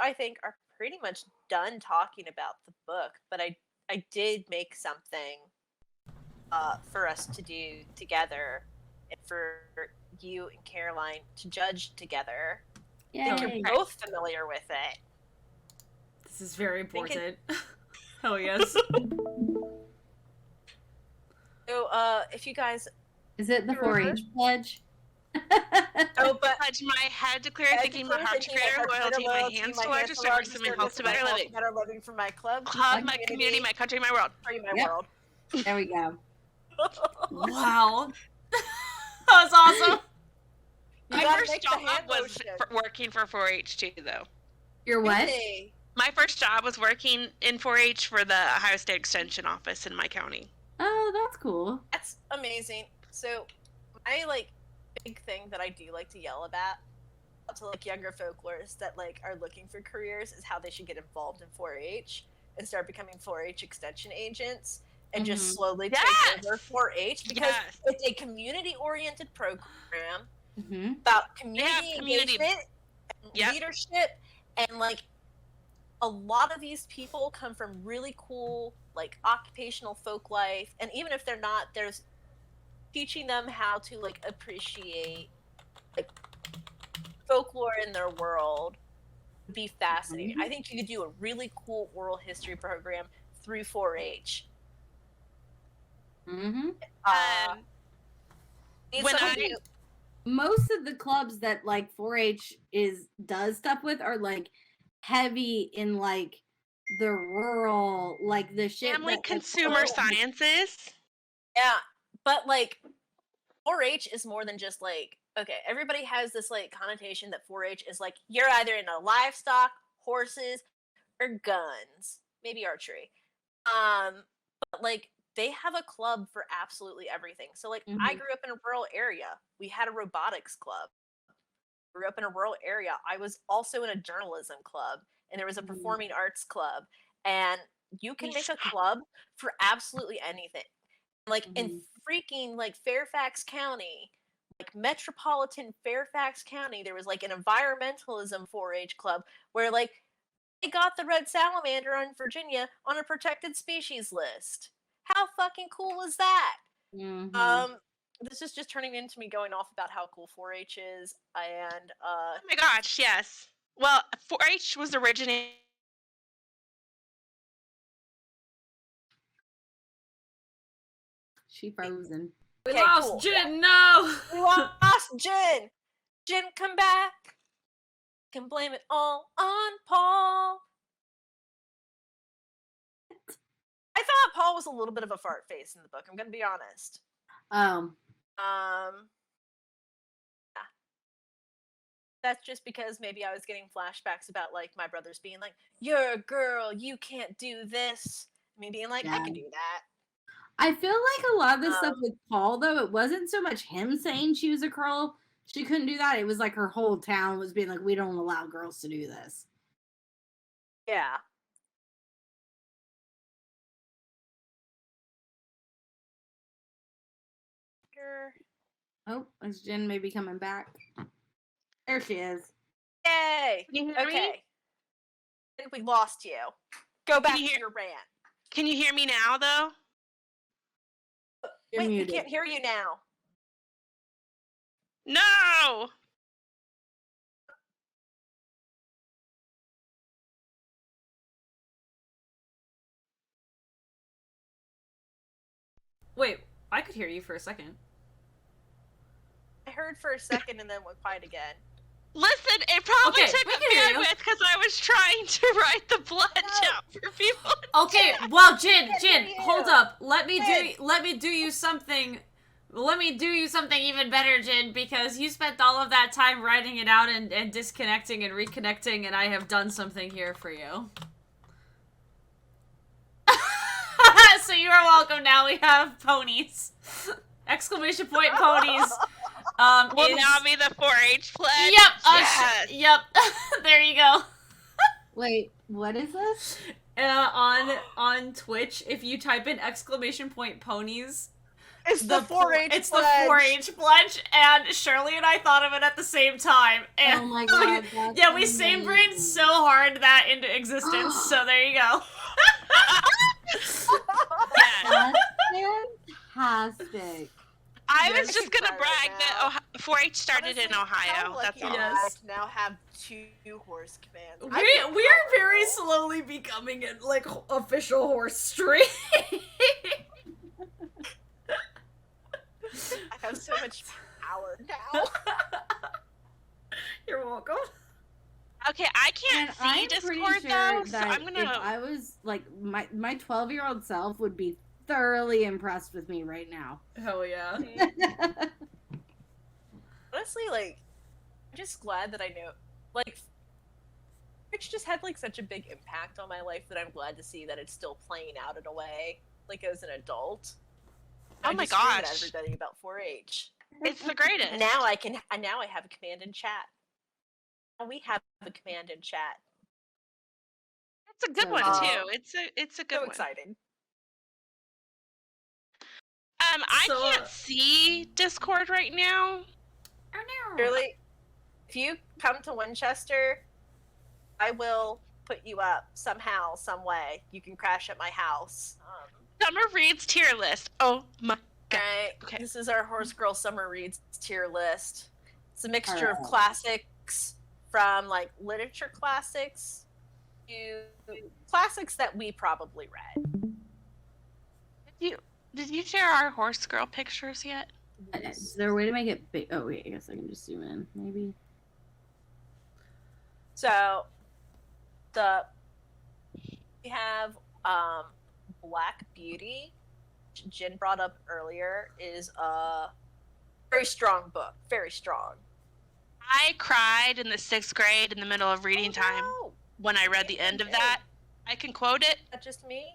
I think, are pretty much done talking about the book, but I did make something for us to do together and for you and Caroline to judge together. Yay. I think you're both familiar with it. This is very important. Hell yes. So, if you guys... Is it the 4-H pledge? Oh, but Pledge my head to clear thinking, my heart to greater loyalty, my hands to larger service, and my health to better living. Better living for my club, my community, my country, my world. My world. There we go. Wow. That was awesome. My first job was working for 4-H too, though. Your what? Really? My first job was working in 4-H for the Ohio State Extension Office in my county. Oh, that's cool. That's amazing. So, my, big thing that I do like to yell about to, younger folklorists that, are looking for careers is how they should get involved in 4-H and start becoming 4-H extension agents and just slowly take over 4-H because it's a community-oriented program about community engagement, and leadership, and, a lot of these people come from really cool, occupational folk life, and even if they're not, there's teaching them how to, appreciate, folklore in their world would be fascinating. I think you could do a really cool oral history program through 4-H. Most of the clubs that 4-H does stuff with are heavy in the rural, the shit. Family consumer sciences. Yeah, but 4-H is more than just okay, everybody has this connotation that 4-H is you're either into livestock, horses, or guns, maybe archery. But they have a club for absolutely everything. So I grew up in a rural area. We had a robotics club. Grew up in a rural area. I was also in a journalism club, and there was a performing arts club. And you can make a club for absolutely anything. In freaking Fairfax County, metropolitan Fairfax County, there was an environmentalism 4-H club where they got the red salamander on Virginia on a protected species list. How fucking cool is that? This is just turning into me going off about how cool 4-H is, and oh my gosh, yes. Well, 4-H was originated. She frozen. We lost Jin. No. We lost Jin. Jin, come back. Can blame it all on Paul. I thought Paul was a little bit of a fart face in the book. I'm gonna be honest. Yeah. That's just because maybe I was getting flashbacks about my brothers being "You're a girl, you can't do this." Me being I can do that. I feel a lot of this stuff with Paul, though, it wasn't so much him saying she was a girl, she couldn't do that. It was her whole town was being we don't allow girls to do this. Yeah. Oh, is Jen maybe coming back? There she is. Yay! Okay. We lost you. Go back to your rant. Can you hear me now, though? Wait, we can't hear you now. No! Wait, I could hear you for a second. I heard for a second and then went quiet again. Listen, it probably took a bandwidth because I was trying to write the pledge out for people. Okay, well, Jin, hold up. Let me do you something. Let me do you something even better, Jin, because you spent all of that time writing it out and disconnecting and reconnecting, and I have done something here for you. So you are welcome. Now we have ponies. Exclamation point ponies. Will now be the 4-H pledge. Yep. Yep. There you go. Wait, what is this? On Twitch, if you type in exclamation point ponies, It's the 4-H It's pledge. the 4-H pledge, and Shirley and I thought of it at the same time. And Oh my god. That's yeah, we same brained amazing. so hard that into existence. So there you go. Yeah. That's fantastic. I Yeah, was I just can gonna cry right brag now. that 4-H started in Honestly, Ohio. how That's lucky all. am Yes. I to now have 2 horse commands. We I feel are very powerful. slowly becoming a like official horse street. I have so much power now. You're welcome. Okay, I can't And see I'm pretty Discord sure though, so that I'm gonna. if I was like my 12-year-old self would be thoroughly impressed with me right now. Hell yeah. Honestly, like, I'm just glad that I know, like, which just had like such a big impact on my life that I'm glad to see that it's still playing out in a way, like as an adult. Oh I my just screamed at gosh. everybody about 4-H. It's the greatest. Now I have a command in chat. Now we have a command in chat. It's a good So one good. too. It's a good So one. excited. I So, can't see Discord right now. Really, if you come to Winchester, I will put you up somehow, some way. You can crash at my house. Summer Reads tier list. Oh my god. Right. Okay. This is our Horse Girl Summer Reads tier list. It's a mixture of Alright. classics from like literature classics to classics that we probably read. Did you share our horse girl pictures yet? Is there a way to make it big? Oh wait, I guess I can just zoom in, maybe. So we have Black Beauty, which Jen brought up earlier, is a very strong book. Very strong. I cried in the 6th grade in the middle of reading time No, when I read the end of that. I can quote it. that's just me.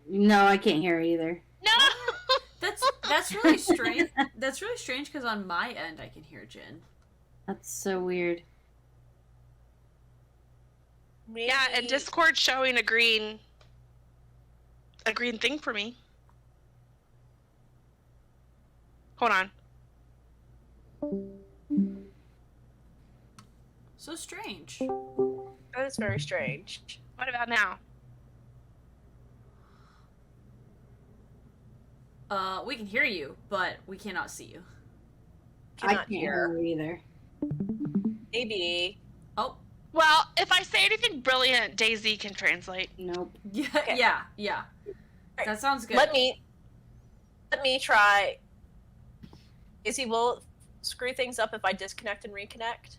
No, I can't hear either. No. That's really strange. That's really strange because on my end I can hear Jen. That's so weird. Maybe... Yeah, and Discord showing a green thing for me. Hold on. So strange. That is very strange. What about now? We can hear you, but we cannot see you. I Cannot can't hear her either. Maybe. Oh, Well, if I say anything brilliant, Daisy can translate. Nope. yeah, Okay. yeah. That sounds good. Let me try. Izzy, will it screw things up if I disconnect and reconnect?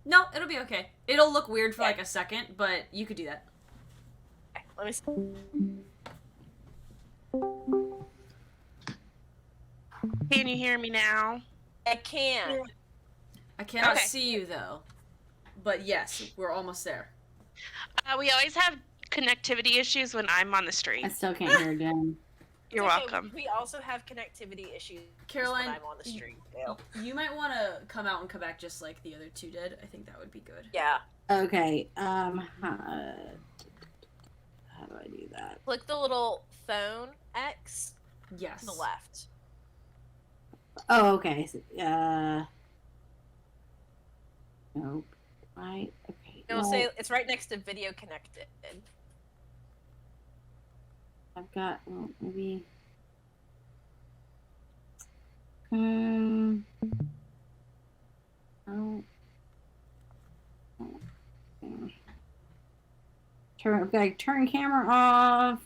No, it'll be okay. It'll look weird for Okay. like a second, but you could do that. Okay, let me see. Can you hear me now? I can. I cannot Okay. see you though. But yes, we're almost there. We always have connectivity issues when I'm on the I stream. still can't hear Jen. You're Okay, welcome. We also have connectivity issues Caroline, when I'm on the stream. too. You might want to come out and come back just like the other two did. I think that would be good. Yeah. Okay. How do I do that? Click the little phone X Yes. to the left. Oh, okay. Nope. Right. Okay. It'll well, say it's right next to video connected. I've got maybe. Oh. Turn camera off.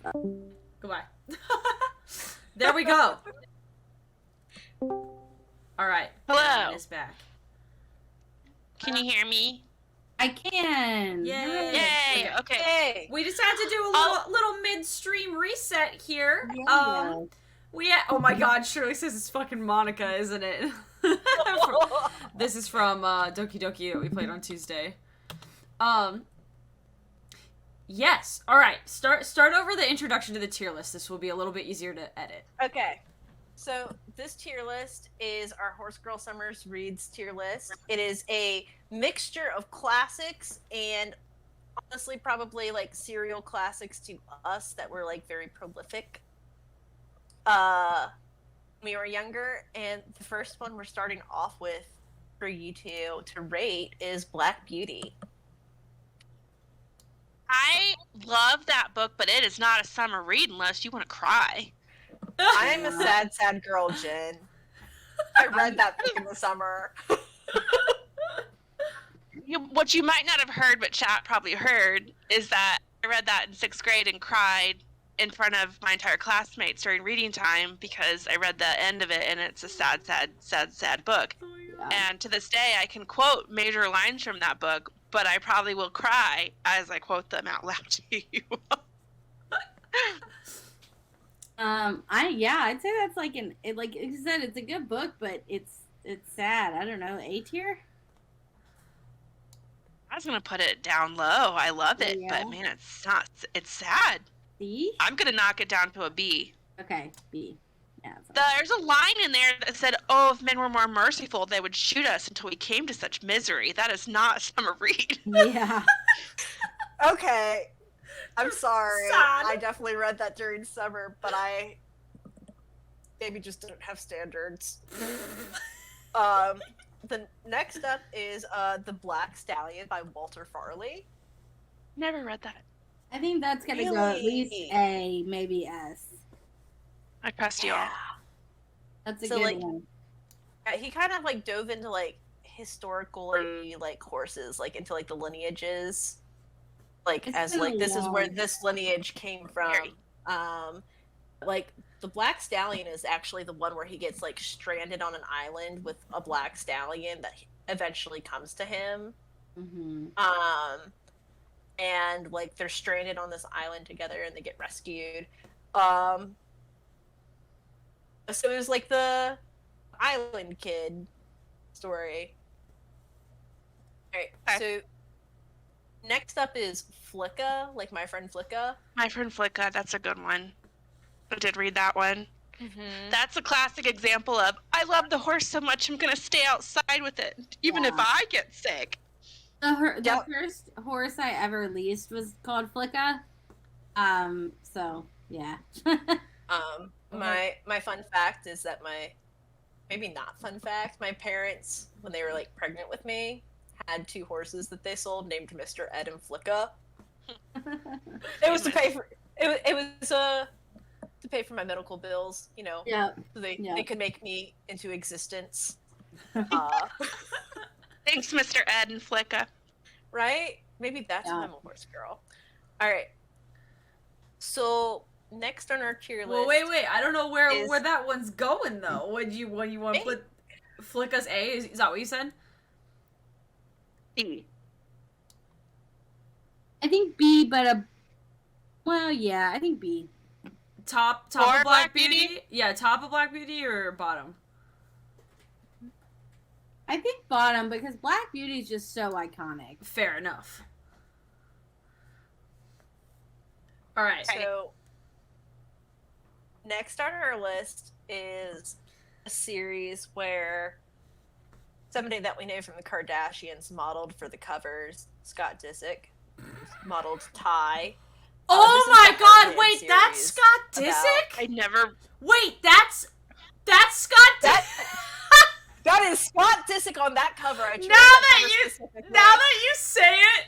Goodbye. There we go. All right. Hello. Caroline is back. Can you hear me? I can. Yay. Yay! Okay. Okay. Hey. We just had to do a little midstream reset here. Yeah. Oh my God, Shirley says it's fucking Monica, isn't it? This is from Doki Doki that we played on Tuesday. Yes. All right. Start over the introduction to the tier list. This will be a little bit easier to edit. Okay. So this tier list is our Horse Girl Summers Reads tier list. It is a mixture of classics and honestly probably like serial classics to us that were like very prolific. when we were younger, and the first one we're starting off with for you two to rate is Black Beauty. I love that book, but it is not a summer read unless you want to cry. I'm a sad, sad girl, Jen. I read that book in the summer. What you might not have heard, but chat probably heard, is that I read that in 6th grade and cried in front of my entire classmates during reading time because I read the end of it, and it's a sad, sad, sad, sad book. And to this day, I can quote major lines from that book, but I probably will cry as I quote them out loud to you. I'd say that's like like you said, it's a good book, but it's sad. I don't know, A tier. I was gonna put it down low. I love it, but man, it's not. It's sad. B. I'm gonna knock it down to a B. Okay, B. Yeah. There's a line in there that said, "Oh, if men were more merciful, they would shoot us until we came to such misery." That is not a summer read. Yeah. Okay. I'm sorry. Sad. I definitely read that during summer, but I maybe just didn't have standards. The next up is The Black Stallion by Walter Farley. Never read that. I think that's gonna go at least A, maybe S. I trust you all. That's a So, good like, one. Yeah, he kind of like dove into like historically like horses, like into like the lineages, like It's as been like this is where long. this lineage came from. Like the Black Stallion is actually the one where he gets like stranded on an island with a black stallion that eventually comes to him. Mm-hmm. And like they're stranded on this island together and they get rescued. So it was like the island kid story. Alright, Okay. so next up is Flicka, like My Friend Flicka. My Friend Flicka, that's a good one. I did read that one. Mm-hmm. That's a classic example of, I love the horse so much, I'm going to stay outside with it, even if I get sick. The first horse I ever leased was called Flicka. So yeah. My fun fact is that maybe not fun fact, my parents, when they were like pregnant with me, had 2 horses that they sold named Mr. Ed and Flicka. It was to pay for it was to pay for my medical bills, you know. Yeah. So they could make me into existence. Thanks, Mr. Ed and Flicka. Right? Maybe that's why I'm a horse girl. All right. So next on our tier list. Well, wait. I don't know where that one's going though. When you want to put Flicka's A? Is that what you said? B. I think B, but I think B. Top Or of Black Black Beauty? Beauty? Yeah, top of Black Beauty or bottom? I think bottom because Black Beauty is just so iconic. Fair enough. All right. So next on our list is a series where somebody that we know from the Kardashians modeled for the covers, Scott Disick, modeled Ty. Oh this is my the god, Heartland wait, that's series Scott about- Disick? I never... Wait, that's Scott Disick? That is Scott Disick on that cover. I chose Now that cover that specifically. you say it,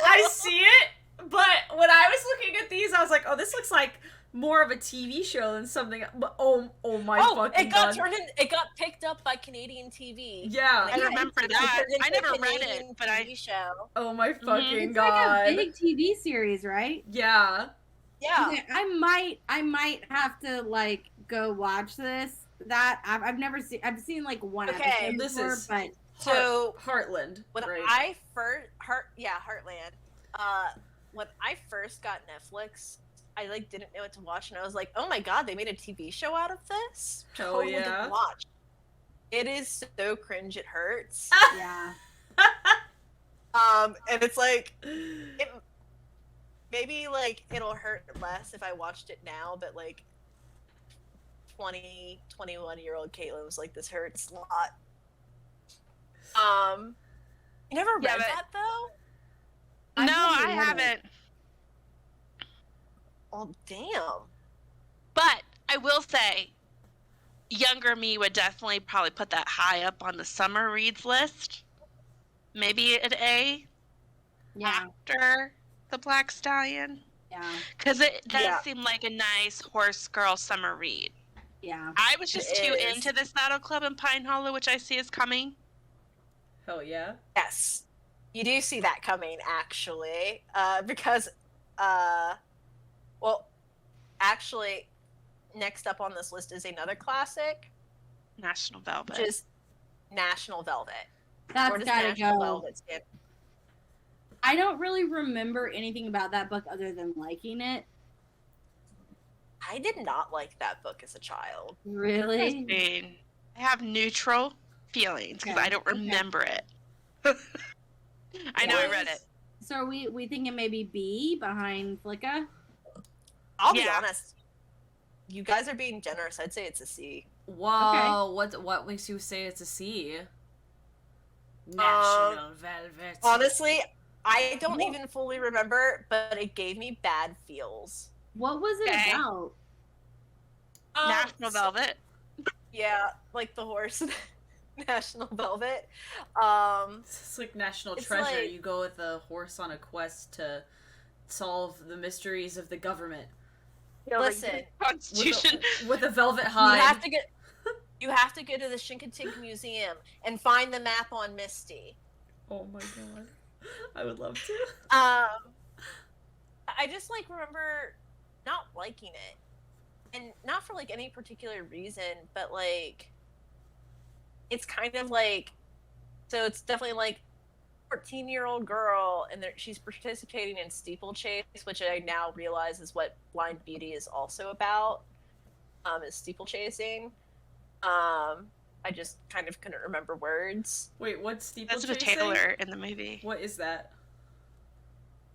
I see it, but when I was looking at these, I was like, oh, this looks like more of a TV show than something. But oh my fucking god! It got picked up by Canadian TV. Yeah, I remember that. I never read Canadian it, but TV show. oh my fucking It's god! like a big TV series, right? Yeah. Yeah. Okay, I might have to like go watch this. That I've never seen. I've seen like one Okay, episode this before, is- but So Heartland. when right? I first Heartland. When I first got Netflix, I like didn't know what to watch, and I was like, "Oh my god, they made a TV show out of this!" Hell Totally yeah. didn't watch. It is so cringe, it hurts. yeah. And it's like, maybe like it'll hurt less if I watched it now, but like 21-year-old Kaitlyn was like, "This hurts a lot." You never read Yeah, but- that though? I've No, never I read it. haven't. Oh damn. But I will say, younger me would definitely probably put that high up on the summer reads list. Maybe an A after the Black Stallion. Yeah. Because it does seem like a nice horse girl summer read. Yeah. I was just too into the Saddle Club in Pine Hollow, which I see is coming. Hell yeah. Yes. You do see that coming, actually. Because, well, actually, next up on this list is another classic. National Velvet. Which is National Velvet. That's Where does gotta National go. Velvet stand? I don't really remember anything about that book other than liking it. I did not like that book as a child. Really? I have neutral feelings because I don't remember it. I know I read it. So are we thinking maybe B behind Flicka? I'll be honest. You guys are being generous. I'd say it's a C. Whoa, what makes you say it's a C? National Velvet. Honestly, I don't even fully remember, but it gave me bad feels. What was it about? National Velvet. Yeah, like the horse. National Velvet. It's like National it's Treasure. like- You go with a horse on a quest to solve the mysteries of the government. Listen, Constitution. With a velvet hide. you have to go to the Chincoteague Museum and find the map on Misty. Oh my god. I would love to. I just like remember not liking it. And not for like any particular reason, but like it's kind of like, so it's definitely like 14-year-old girl, and she's participating in steeplechase, which I now realize is what Blind Beauty is also about, is steeplechasing. I just kind of couldn't remember words. Wait, what's steeplechasing? That's the Taylor in the movie. What is that?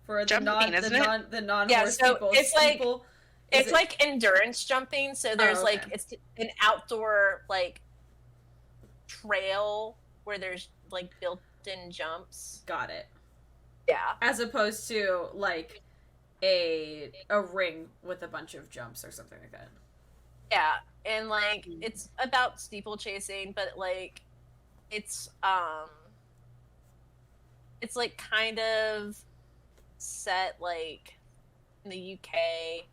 For the Jumping, isn't it? the non Yeah, horse so people. it's like steeple, it's like endurance jumping. So there's okay. like it's an outdoor like trail where there's like built-in jumps. Got it. Yeah. As opposed to like a ring with a bunch of jumps or something like that. Yeah, and like it's about steeplechasing, but like it's like kind of set like in the UK,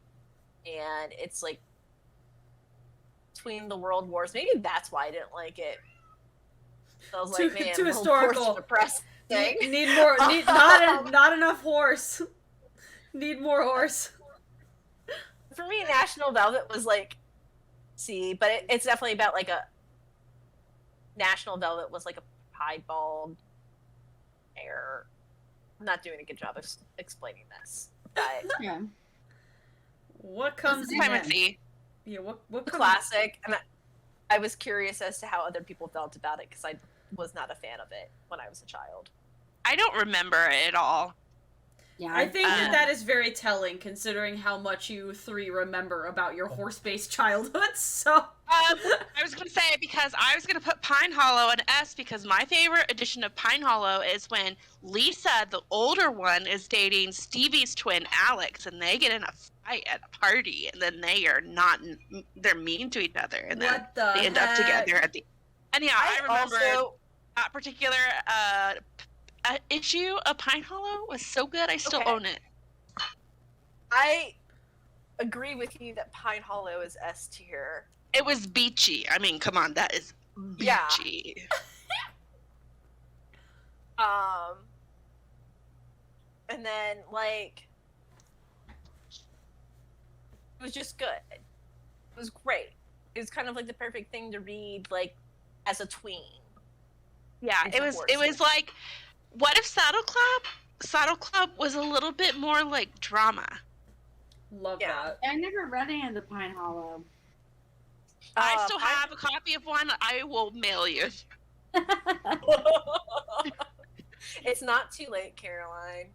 and it's like between the world wars. Maybe that's why I didn't like it. So I was like, man, too World historical. War's depressing. Need more. Not enough horse. Need more horse. For me, National Velvet was like C, but it's definitely about like a National Velvet was like a piebald mare. I'm not doing a good job of explaining this, but Yeah. What comes I'm a next? C. Yeah, what comes classic, and I was curious as to how other people felt about it because I was not a fan of it when I was a child. I don't remember it at all. Yeah. I think that is very telling, considering how much you three remember about your horse-based childhood. So, I was going to say, because I was going to put Pine Hollow an S, because my favorite edition of Pine Hollow is when Lisa, the older one, is dating Stevie's twin, Alex, and they get in a fight at a party, and then they're mean to each other, and then What the they end up heck? together at the... Anyhow, I remember also, that particular issue of Pine Hollow was so good, I still own it. I agree with you that Pine Hollow is S tier. It was beachy. I mean, come on, that is beachy. Yeah. And then like it was just good. It was great. It was kind of like the perfect thing to read like as a tween. Yeah, Into it was horses. like, what if Saddle Club was a little bit more like drama? love that. I never read any of the Pine Hollow. I still have a copy of one. I will mail you. It's not too late, Caroline.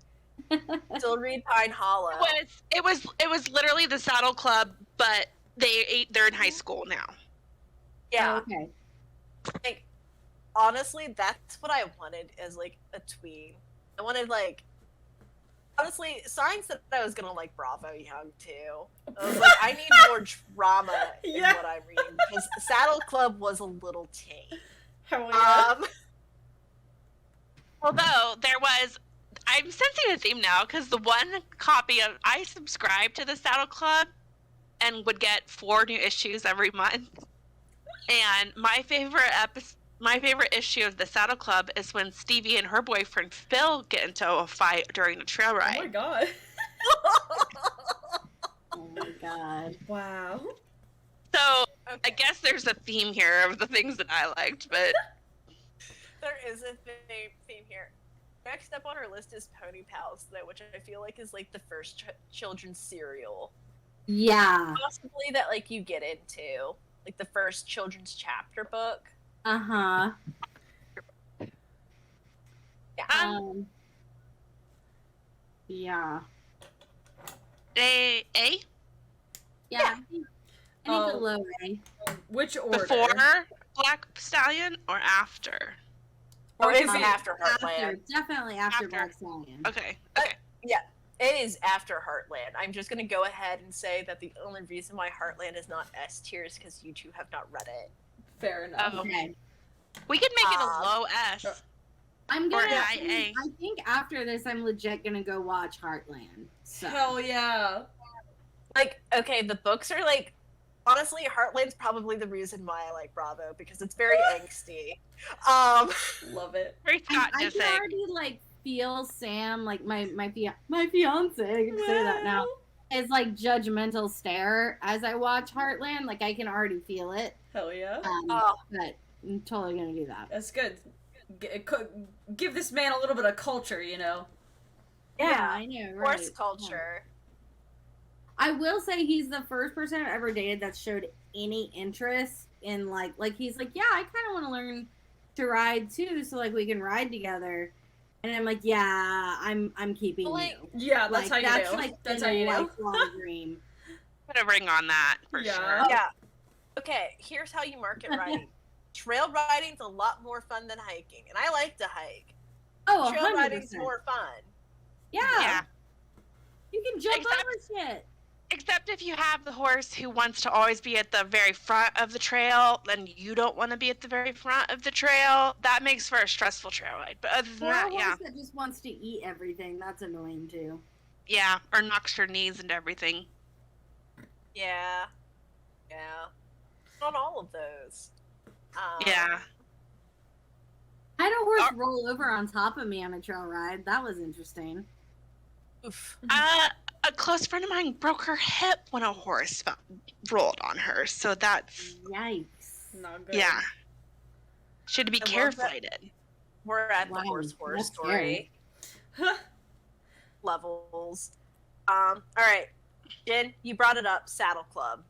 Still read Pine Hollow. It was literally the Saddle Club, but they're in high school now. Yeah. Oh, okay. Like, honestly, that's what I wanted as like a tween. I wanted like Honestly, signs that I was gonna like Bravo Young too. I was like, I need more drama in Yeah. what I'm reading because Saddle Club was a little tame. Hell yeah. Although I'm sensing a theme now because the one copy of I subscribed to the Saddle Club and would get 4 new issues every month. And my favorite issue of the Saddle Club is when Stevie and her boyfriend Phil get into a fight during the trail ride. Oh my god. Oh my god. Wow. So Okay. I guess there's a theme here of the things that I liked, but There is a theme here. Next up on our list is Pony Pals, though, which I feel like is like the first children's serial, Yeah. possibly that like you get into, like the first children's chapter book. Uh-huh. Yeah. Yeah. A Yeah. I think a Oh. low A. Which order? before Black Stallion or after? Or is it's it after After, Heartland. definitely after After. Black Stallion. Okay. It is after Heartland. I'm just gonna go ahead and say that the only reason why Heartland is not S tier is because you two have not read it. Fair enough. Oh. Okay. We could make it a Um, low S. I'm Or gonna. IA. I think after this, I'm legit gonna go watch Heartland. So. Hell yeah. Like, okay, the books are like, honestly, Heartland's probably the reason why I like Bravo because it's very angsty. Love it. Very Scott I can Disick. already like feel Sam, like my fiance. I can say that now. Is like judgmental stare as I watch Heartland. Like I can already feel it. Hell yeah. Oh. But I'm totally gonna do that. That's good. Give this man a little bit of culture, you know. Yeah, I know. Right. horse culture. I will say he's the first person I've ever dated that showed any interest in like he's like, yeah, I kind of want to learn to ride too, so like we can ride together. And I'm like, yeah, I'm keeping Like, you. Yeah, that's Like, how you that's do. like That's been how a you know. lifelong dream. Put a ring on that for Yeah. sure. Yeah. Okay, here's how you market riding. Trail riding's a lot more fun than hiking, and I like to hike. Oh, Trail 100%. riding's more fun. Yeah. Yeah. You can jump Except- over shit. Except if you have the horse who wants to always be at the very front of the trail, then you don't want to be at the very front of the trail. That makes for a stressful trail ride. But other than Or a that, horse yeah. that just wants to eat everything. That's annoying too. Yeah. Or knocks your knees and everything. Yeah. Yeah. Not all of those. Yeah. I had a horse roll over on top of me on a trail ride. That was interesting. Oof. A close friend of mine broke her hip when a horse rolled on her. So that's, Yikes. Not good. yeah. She had to be I care love that. flighted. We're at Wow, the horse that's story scary. levels. All right, Jen, you brought it up. Saddle Club.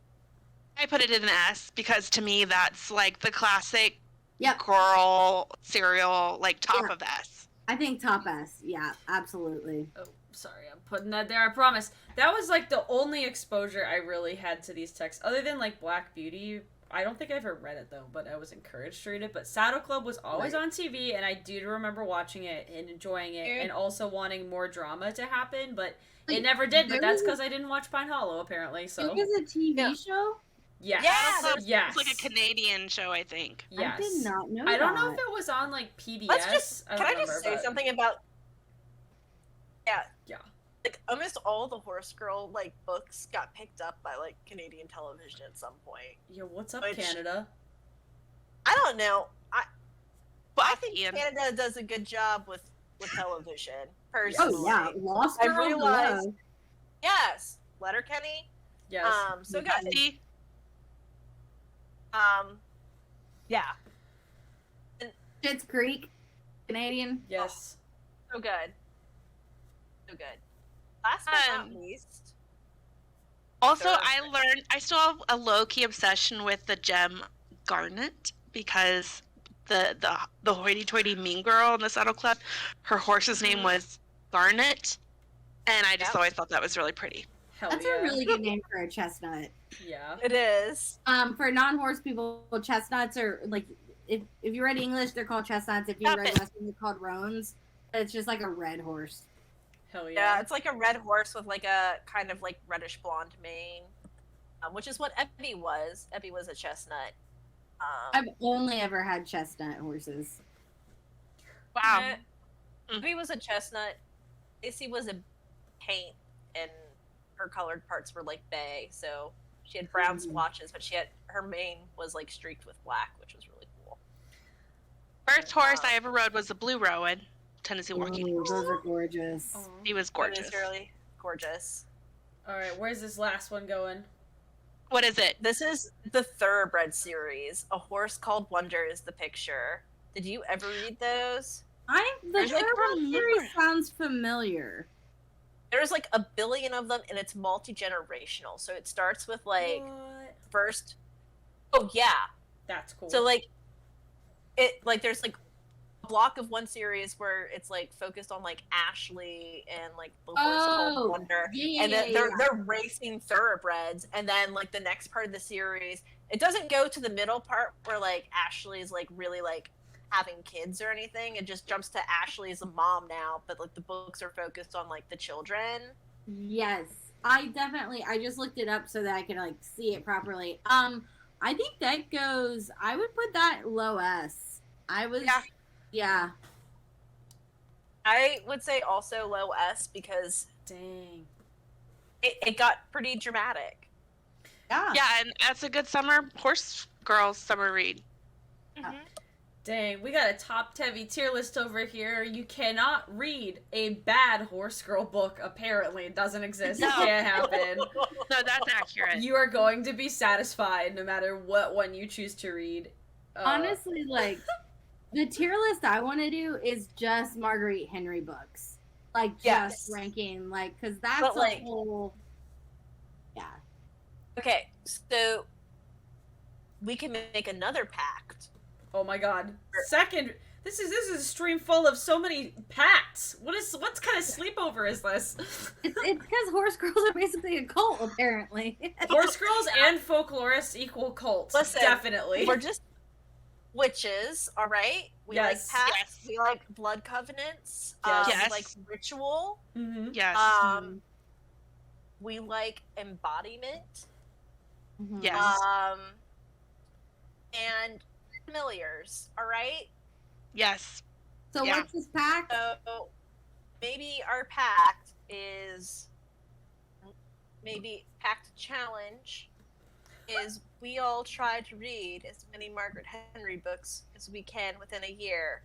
I put it in an S because to me that's like the classic Yep. girl cereal, like top Yeah. of S. I think top S. Yeah, absolutely. Oh, sorry, I'm putting that there. I promise. That was like the only exposure I really had to these texts, other than like Black Beauty. I don't think I ever read it though, but I was encouraged to read it. But Saddle Club was always Right. on TV, and I do remember watching it and enjoying it, Dude. and also wanting more drama to happen. But Like, it never did. But there that's was a- because I didn't watch Pine Hollow, apparently. So It was a TV Yeah. show? yes, Yeah, Club yes, It's like a Canadian show, I think. yes. I did not know I don't that. know if it was on like PBS. Let's just. I Can don't I just remember, say but- something about? Yeah. Yeah. Like almost all the horse girl like books got picked up by like Canadian television at some point. Yeah, what's up, Which- Canada? I don't know. Well, I think Ian. Canada does a good job with television. Personally. Oh, yeah. Lost I Girl realized- Hello. Yes. Letterkenny. Yes. So Okay. good. See? Yeah. Schitt's Creek. Canadian. Yes. So good. So good. Last but not Um, least. Also, So- I still have a low-key obsession with the gem Garnet because the hoity-toity mean girl in the Saddle Club, her horse's name was Garnet, and I just Yep. always thought that was really pretty. Hell That's yeah. a really good name for a chestnut. Yeah. It is. For non-horse people, chestnuts are like if you read English, they're called chestnuts. If you Stop read it. Western, they're called roans. It's just like a red horse. Hell Yeah, it's like a red horse with like a kind of like reddish blonde mane, which is what Ebby was. Ebby was a chestnut. I've only ever had chestnut horses. Wow. Ebby was a chestnut. Lacey was a paint, and her colored parts were like bay. So she had brown splotches, but her mane was like streaked with black, which was really cool. First horse I ever rode was a blue Rowan, Tennessee walking Ooh, horse. those are gorgeous. Aw. He was It gorgeous. is really gorgeous. All right, where's this last one going? What is it? This is the Thoroughbred series. A Horse Called Wonder is the picture. Did you ever read those? The There's, like, Thoroughbred series sounds familiar. There's like a billion of them, and it's multi-generational. So it starts with like What? first. Oh yeah. That's cool. So like, there's like a block of one series where it's like focused on like Ashley and like the Horse Called Wonder, and then they're racing thoroughbreds, and then like the next part of the series, it doesn't go to the middle part where like Ashley is like really like having kids or anything. It just jumps to Ashley as a mom now, but like the books are focused on like the children. Yes, I just looked it up so that I could like see it properly. I think that goes. I would put that low S. Yeah. I would say also low S because Dang. it got pretty dramatic. Yeah. Yeah, and that's a good summer horse girls summer read. Dang, we got a top-heavy tier list over here. You cannot read a bad horse girl book, apparently. It doesn't exist. It can't happen. No, that's accurate. You are going to be satisfied no matter what one you choose to read. Honestly, like, the tier list I want to do is just Margarite Henry books. Like, just Yes. ranking, like, because that's But, like- a whole. Yeah. Okay, so we can make another pact. Oh my god. Second, this is a stream full of so many pacts. What kind of sleepover is this? It's because horse girls are basically a cult, apparently. Horse girls and folklorists equal cult. Listen, Definitely. We're just witches, all right? We Yes. like pacts. Yes. We like blood covenants. Yes. Yes. We like ritual. Mm-hmm. Yes. We like embodiment. Mhm. Yes. And familiars, all right? Yes. So Yeah. what's this pack? So maybe our pact is pact challenge is we all try to read as many Margaret Henry books as we can within a year,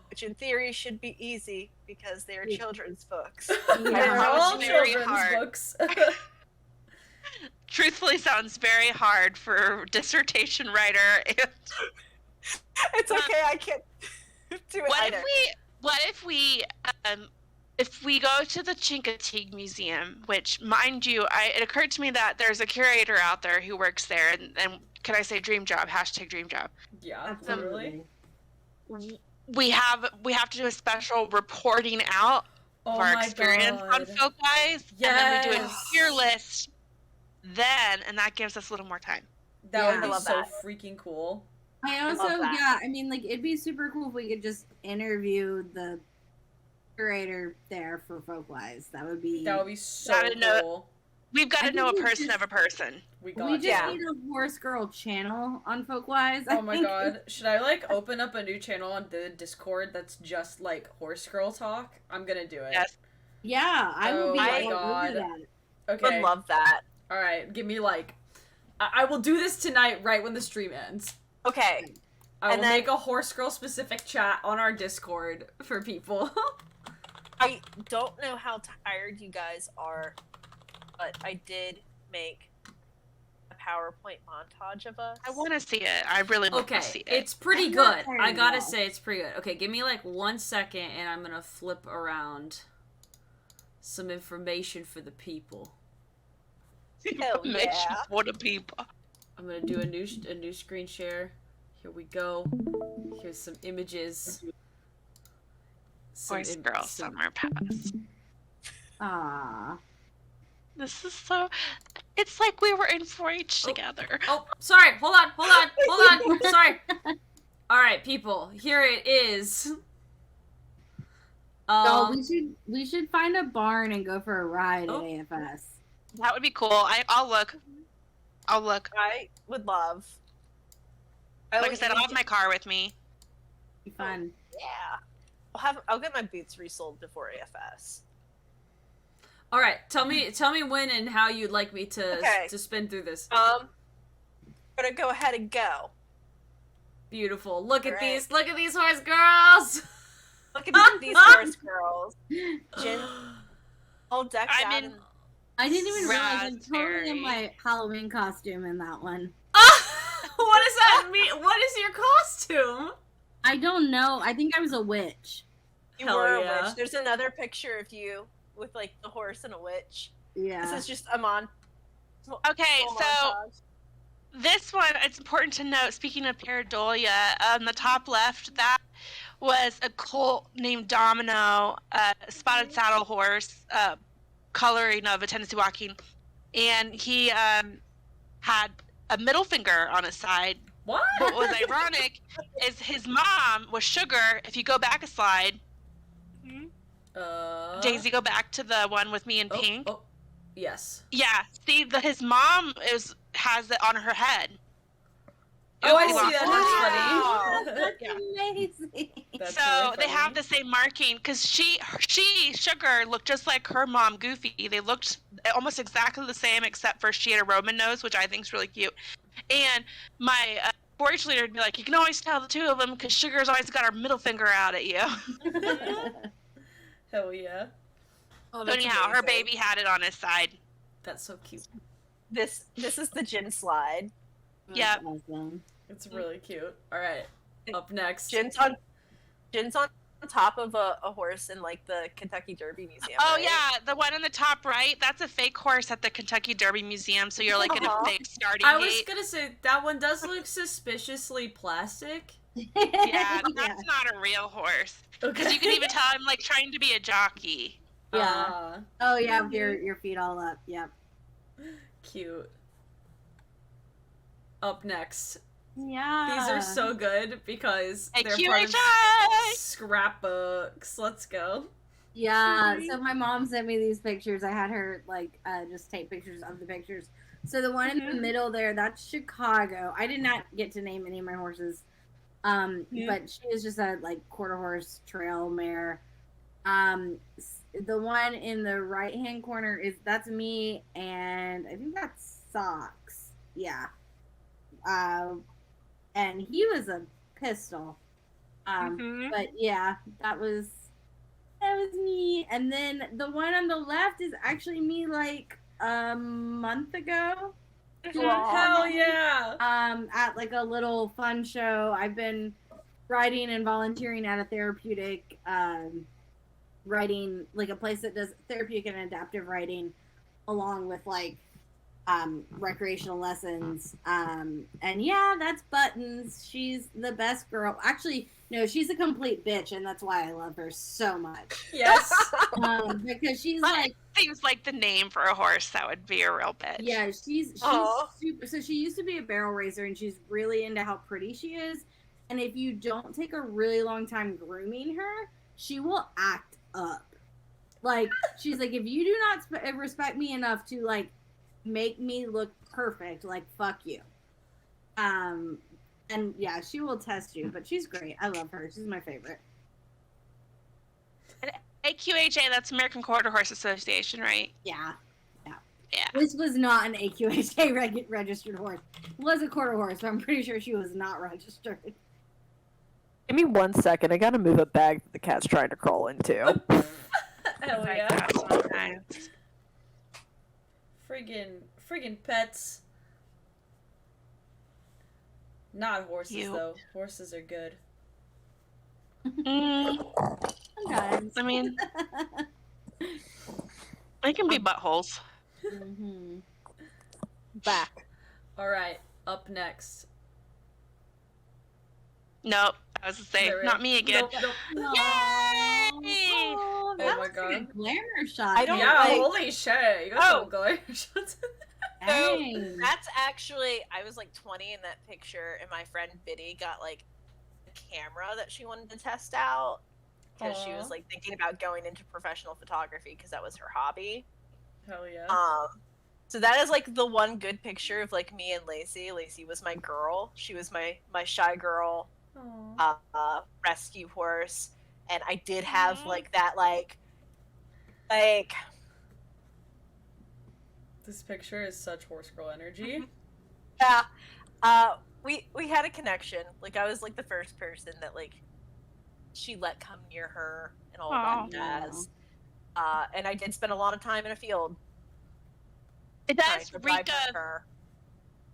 which in theory should be easy because they are Yeah. children's books. They're Sounds all very children's hard. books. Truthfully, sounds very hard for a dissertation writer. It's okay, I can't do it What either. if we go to the Chincoteague Museum, which, mind you, it occurred to me that there's a curator out there who works there, and can I say dream job? # dream job. Yeah, literally. We have to do a special reporting out Oh of our my experience god. on Folkwise, and then we do a Yes. tier list then, and that gives us a little more time. That Yeah. would I be love so that. freaking cool. I also, love that. yeah, I mean, like, it'd be super cool if we could just interview the curator there for Folkwise. That would be. That would be so Gotta know- cool. We've got I to know a think we person just- of a person. We We got just Yeah. need a horse girl channel on Folkwise. I Oh my think. god. Should I like open up a new channel on the Discord that's just like horse girl talk? I'm gonna do it. Yes. Yeah, I would be Oh my all god. over that. Okay. Would love that. Alright, give me like I will do this tonight right when the stream ends. Okay, I will And then- make a horse girl specific chat on our Discord for people. I don't know how tired you guys are, but I did make a PowerPoint montage of us. I want to see it. I really want Okay, to see it. it's pretty I'm not good. tired I at gotta all. say, it's pretty good. Okay, give me like 1 second and I'm gonna flip around some information for the people. Hell Make yeah. sure for the people. I'm gonna do a new screen share. Here we go. Here's some images. Voice girl summer pass. Ah. This is so. It's like we were in 4-H together. Oh, sorry. Hold on. Sorry. All right, people. Here it is. Oh, we should find a barn and go for a ride Oh. at AFS. That would be cool. I'll look. I'll look. I would love. Like I said, I'll have my car with me. Be fun. Yeah. I'll get my boots resold before AFS. All right, tell me when and how you'd like me to spin through this. I'm gonna go ahead and go. Beautiful. Look at All these horse girls. Look at these horse girls. Gin, all decked out. I mean, I didn't even realize I'm totally Raspberry. in my Halloween costume in that one. What does that mean? What is your costume? I don't know. I think I was a witch. You Hell were yeah. a witch. There's another picture of you with like the horse and a witch. Yeah. This is just Amon. Okay, so this one, it's important to note, speaking of pareidolia, on the top left, that was a colt named Domino, a spotted saddle horse, coloring of a Tennessee Walking, and he had a middle finger on his side. What? What was ironic is his mom was Sugar. If you go back a slide, Daisy, go back to the one with me in pink. Oh, yes. Yeah, see, his mom has it on her head. Oh, I It see was that. awesome. That's funny. That's amazing. That's So really they have funny. the same marking because she Sugar looked just like her mom Goofy. They looked almost exactly the same except for she had a Roman nose, which I think is really cute. And my 4-H leader would be like, you can always tell the two of them because Sugar's always got her middle finger out at you. Hell yeah. Oh, So anyhow, her baby had it on his side. That's so cute. This is the gin slide. Yep. Awesome. It's really cute. All right. Up next. Gin's on top of a horse in like the Kentucky Derby Museum. Oh right? yeah, the one on the top right, that's a fake horse at the Kentucky Derby Museum, so you're like in a fake starting I was gate. gonna say that one does look suspiciously plastic. Yeah, that's not a real horse. Because you can even tell I'm like trying to be a jockey. Yeah. Oh yeah, with your feet all up. Yep. Cute. Up next. Yeah. These are so good because A they're part of QHI! scrapbooks. Let's go. Yeah. So my mom sent me these pictures. I had her like just take pictures of the pictures. So the one in the middle there, that's Chicago. I did not get to name any of my horses. But she is just a like quarter horse trail mare. The one in the right hand corner that's me, and I think that's Socks. Yeah. And he was a pistol. But yeah, that was me. And then the one on the left is actually me like a month ago. Hell yeah. At like a little fun show. I've been writing and volunteering at a therapeutic writing, like a place that does therapeutic and adaptive writing along with like recreational lessons. And yeah, that's Buttons. She's the best girl. Actually, no, she's a complete bitch, and that's why I love her so much. Yes. Because she's But like, it seems like the name for a horse that would be a real bitch. yeah, she's Aw. super. So she used to be a barrel raiser, and she's really into how pretty she is. And if you don't take a really long time grooming her, she will act up. Like she's like, if you do not respect me enough to like make me look perfect, like fuck you. And yeah, she will test you, but she's great. I love her. She's my favorite. AQHA, that's American Quarter Horse Association, right? Yeah. Yeah. This was not an AQHA registered horse. It was a quarter horse, but I'm pretty sure she was not registered. Give me 1 second. I gotta move a bag that the cat's trying to crawl into. Hell Like yeah. that sometimes. Friggin' pets. Not horses You. though. Horses are good. Sometimes. I mean, they can be buttholes. Mhm. Back. All right. Up next. Nope. I was to say, There not is- me again. Nope, nope. Aw. Yay! Oh, that Oh my was like a God. glamour shot. I don't Yeah, like- holy shit. You got Oh. some glare shots. Dang. That's actually, I was like 20 in that picture, and my friend Biddy got like a camera that she wanted to test out. because she was Aw. like thinking about going into professional photography because that was her hobby. Hell yeah. So that is like the one good picture of like me and Lacey. Lacey was my girl. She was my shy girl, rescue horse, and I did have like that like This picture is such horse girl energy. yeah. We had a connection. Like I was like the first person that like she let come near her and all that jazz. And I did spend a lot of time in a field. It trying does to reek drive of her.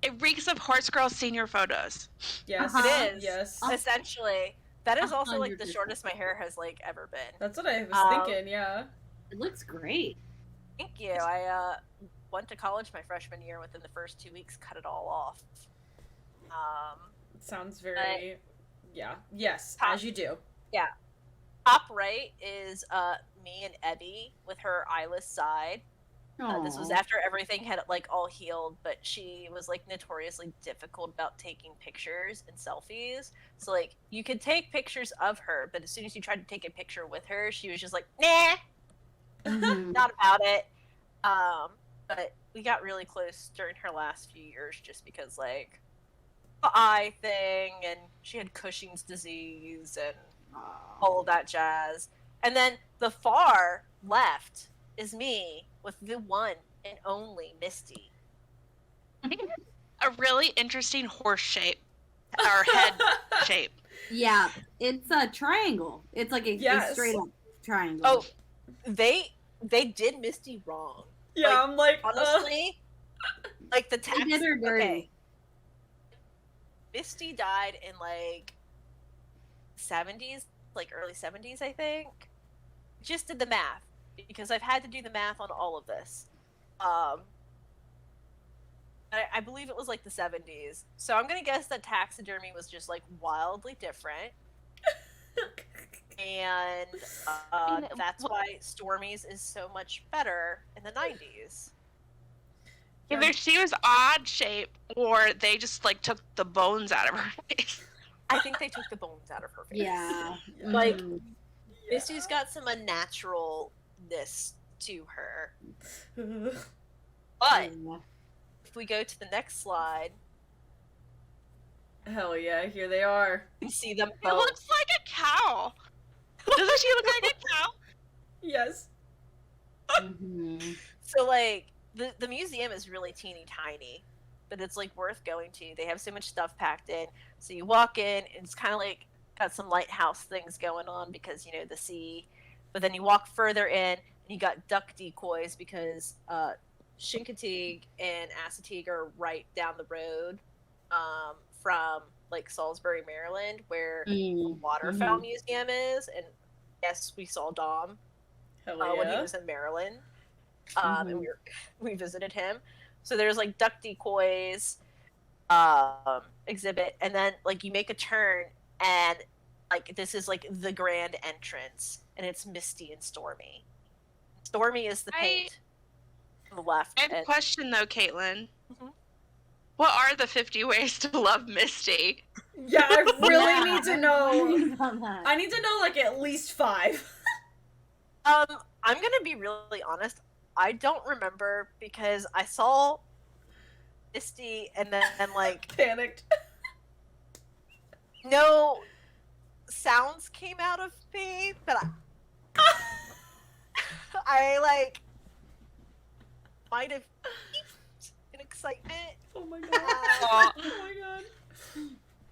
it reeks of horse girl senior photos. Yes. It is. Yes. Essentially. That is also like the 100%. shortest my hair has like ever been. That's what I was thinking, yeah. It looks great. Thank you. I went to college my freshman year. Within the first 2 weeks, cut it all off. Sounds very yes, as you do. Yeah. Top right is me and Ebby with her eyeless side. This was Aw. after everything had like all healed, but she was like notoriously difficult about taking pictures and selfies. So like you could take pictures of her, but as soon as you tried to take a picture with her, she was just like, nah, Mhm. not about it. But we got really close during her last few years just because like the eye thing, and she had Cushing's disease and all of that jazz. And then the far left is me with the one and only Misty. A really interesting horse shape. Or head shape. Yeah, it's a triangle. It's like a straight up triangle. Oh, they did Misty wrong. Yeah, like, I'm like, honestly, like the text. They did her dirty. Okay. Misty died in like 70s, like early 70s, I think. Just did the math because I've had to do the math on all of this. I believe it was like the 70s. So I'm gonna guess that taxidermy was just like wildly different. And that's why Stormy's is so much better in the 90s. Either she was odd shaped or they just like took the bones out of her face. I think they took the bones out of her face. Yeah. Like, Mhm. Misty's got some unnaturalness to her. But Yeah. if we go to the next slide, hell yeah, here they are. we see them It both. looks like a cow. Doesn't she look like a cow? Yes. Mhm. So like the museum is really teeny tiny, but it's like worth going to. They have so much stuff packed in. So you walk in, and it's kind of like got some lighthouse things going on because you know the sea. But then you walk further in, and you got duck decoys because Chincoteague and Assateague are right down the road from like Salisbury, Maryland, where the Waterfowl Museum is. And yes, we saw Dom Hell yeah. when he was in Maryland. And we visited him. So there's like duck decoys exhibit, and then like you make a turn, and like this is like the grand entrance, and it's Misty and Stormy. Stormy is the paint on the left. I have a question though, Kaitlyn. Mhm. What are the 50 ways to love Misty? Yeah, I really need to know. know. I need to know like at least 5. I'm gonna be really honest. I don't remember because I saw Misty and then like Panicked. no sounds came out of me, but I like might have peeped in excitement. Oh my god. Aw. Oh my god.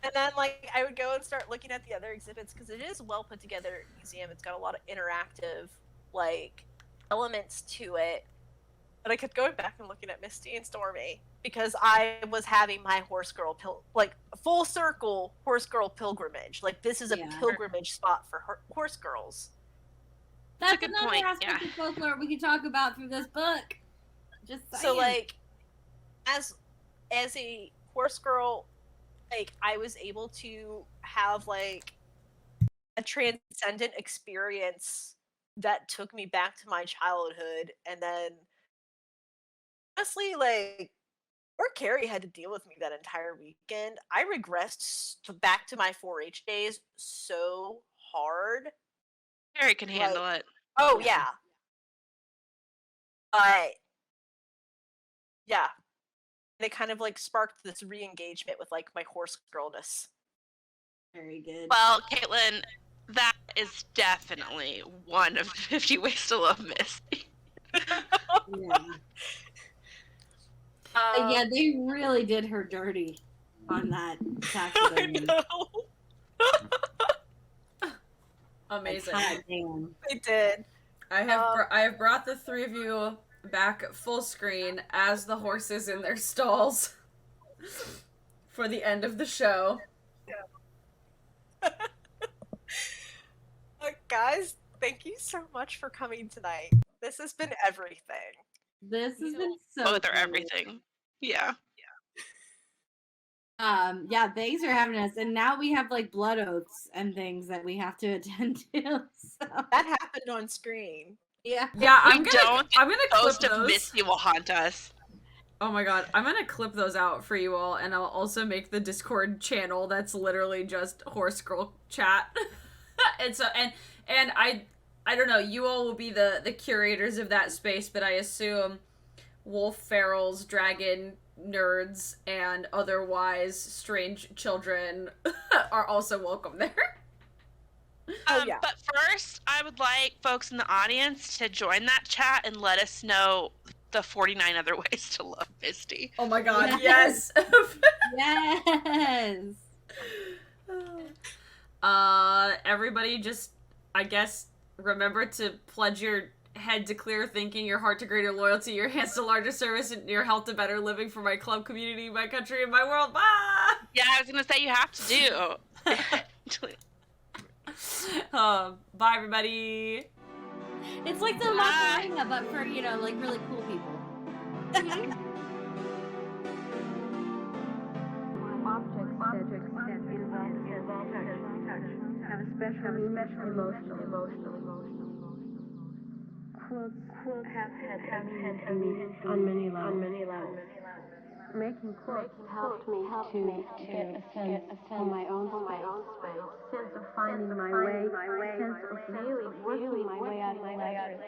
And then like I would go and start looking at the other exhibits because it is a well put together museum. It's got a lot of interactive like elements to it. But I kept going back and looking at Misty and Stormy because I was having my horse girl like full circle horse girl pilgrimage. Like this is a pilgrimage spot for horse girls. That's a good another point, aspect of folklore we can talk about through this book. Just saying. So like as a horse girl, like I was able to have like a transcendent experience that took me back to my childhood. And then honestly, like poor Carrie had to deal with me that entire weekend. I regressed back to my 4-H days so hard Harry can handle it. Oh yeah. But yeah, they kind of like sparked this re-engagement with like my horse girlness. Very good. Well, Kaitlyn, that is definitely one of the 50 ways to love Misty. Yeah. Yeah, they really did her dirty on that taxidermy. I know. Amazing. Like, hot damn. They did. I have brought the three of you back full screen as the horses in their stalls for the end of the show. Guys, thank you so much for coming tonight. This has been everything. This has been so Both are cool. everything. Yeah. Yeah, thanks for having us. And now we have like blood oaths and things that we have to attend to. So. That happened on screen. Yeah. Yeah, I'm We gonna clip Ghost of those. Misty will haunt us. Oh my god, I'm gonna clip those out for you all, and I'll also make the Discord channel that's literally just horse girl chat. and I don't know, you all will be the curators of that space, but I assume wolf, ferals, dragon nerds, and otherwise strange children are also welcome there. Yeah. But first, I would like folks in the audience to join that chat and let us know the 49 other ways to love Misty. Oh my god, Yes. yes! Yes. Everybody just, I guess, remember to pledge your head to clear thinking, your heart to greater loyalty, your hands to larger service, and your health to better living for my club community, my country, and my world. Bye! Yeah, I was gonna say you have to do. Bye, everybody. It's like the Macarena, but for, you know, like really cool people. Have a special emotional. Quotes have had meaning on many levels. Making quotes helped me to get a sense of my own space, sense of finding my way, sense of really working my way out of my life.